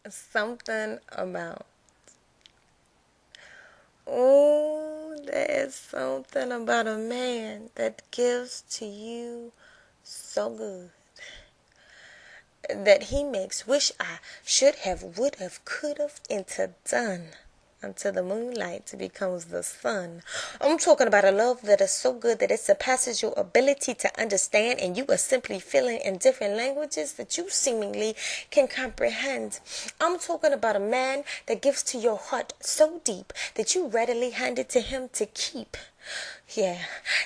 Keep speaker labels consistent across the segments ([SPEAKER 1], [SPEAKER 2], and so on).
[SPEAKER 1] something about. Oh, there is something about a man that gives to you so good that he makes wish I should have, would have, could have, into done. Until the moonlight becomes the sun. I'm talking about a love that is so good that it surpasses your ability to understand, and you are simply feeling in different languages that you seemingly can comprehend. I'm talking about a man that gives to your heart so deep that you readily hand it to him to keep. Yeah,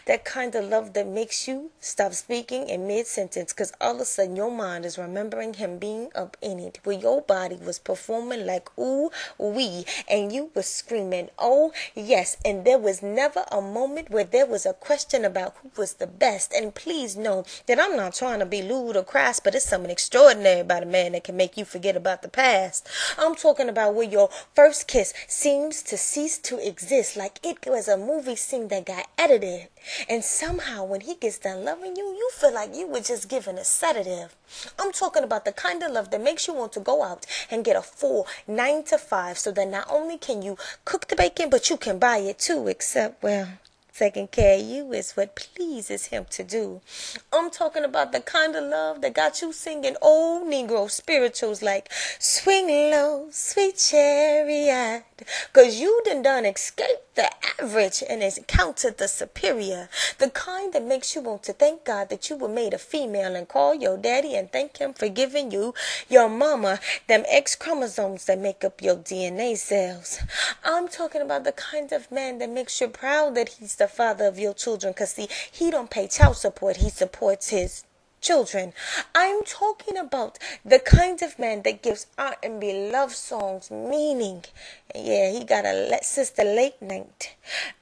[SPEAKER 1] that kind of love that makes you stop speaking in mid-sentence because all of a sudden your mind is remembering him being up in it, where your body was performing like ooh wee and you were screaming oh yes, and there was never a moment where there was a question about who was the best. And please know that I'm not trying to be lewd or crass, but it's something extraordinary about a man that can make you forget about the past. I'm talking about where your first kiss seems to cease to exist, like it was a movie scene that got edited, and somehow when he gets done loving you, you feel like you were just given a sedative. I'm talking about the kind of love that makes you want to go out and get a full 9 to 5 so that not only can you cook the bacon, but you can buy it too, except, well, taking care of you is what pleases him to do. I'm talking about the kind of love that got you singing old Negro spirituals like swing low, sweet chariot, cause you done escaped the average and encountered the superior. The kind that makes you want to thank God that you were made a female and call your daddy and thank him for giving you your mama them X chromosomes that make up your DNA cells. I'm talking about the kind of man that makes you proud that he's the father of your children, cause see, he don't pay child support, he supports his children. I'm talking about the kind of man that gives R&B love songs meaning. Yeah, he got a sister late night,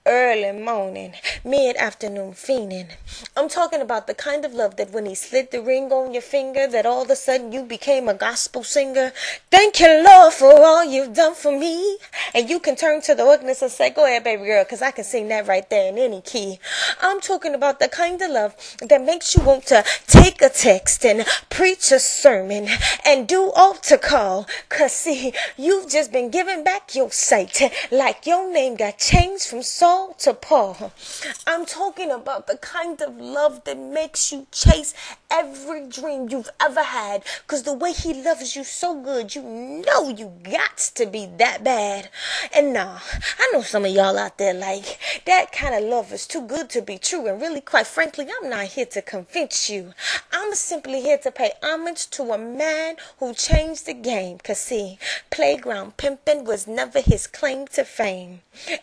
[SPEAKER 1] early morning, mid-afternoon fiending. I'm talking about the kind of love that when he slid the ring on your finger, that all of a sudden you became a gospel singer. Thank you, Lord, for all you've done for me. And you can turn to the organist and say, go ahead, baby girl, because I can sing that right there in any key. I'm talking about the kind of love that makes you want to take a text and preach a sermon and do altar call, cause see, you've just been giving back your sight like your name got changed from Saul to Paul. I'm talking about the kind of love that makes you chase every dream you've ever had, cause the way he loves you so good, you know you got to be that bad. And nah, I know some of y'all out there like that kind of love is too good to be true, and really, quite frankly, I'm not here to convince you. I'm simply here to pay homage to a man who changed the game. Cause see, playground pimping was never his claim to fame.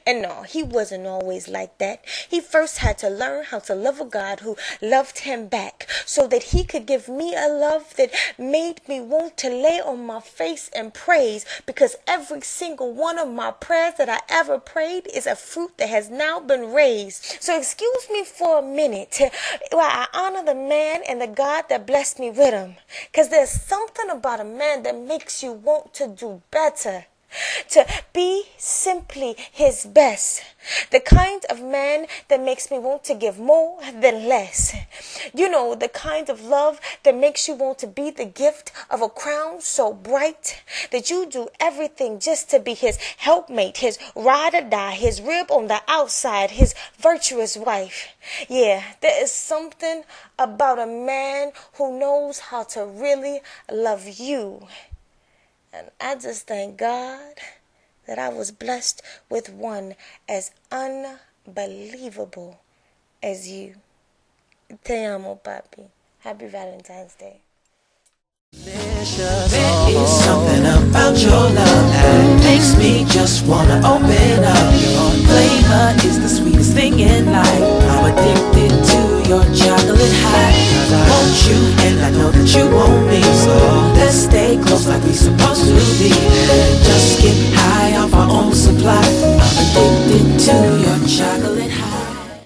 [SPEAKER 1] And no, he wasn't always like that. He first had to learn how to love a God who loved him back, so that he could give me a love that made me want to lay on my face and praise, because every single one of my prayers that I ever prayed is a fruit that has now been raised. So excuse me for a minute while I honor the man and the God that blessed me with him, because there's something about a man that makes you want to do better, to be simply his best. The kind of man that makes me want to give more than less. You know, the kind of love that makes you want to be the gift of a crown so bright that you do everything just to be his helpmate, his ride or die, his rib on the outside, his virtuous wife. Yeah, there is something about a man who knows how to really love you. And I just thank God that I was blessed with one as unbelievable as you. Te amo, papi. Happy Valentine's Day.
[SPEAKER 2] There is something about your love that makes me just wanna open up.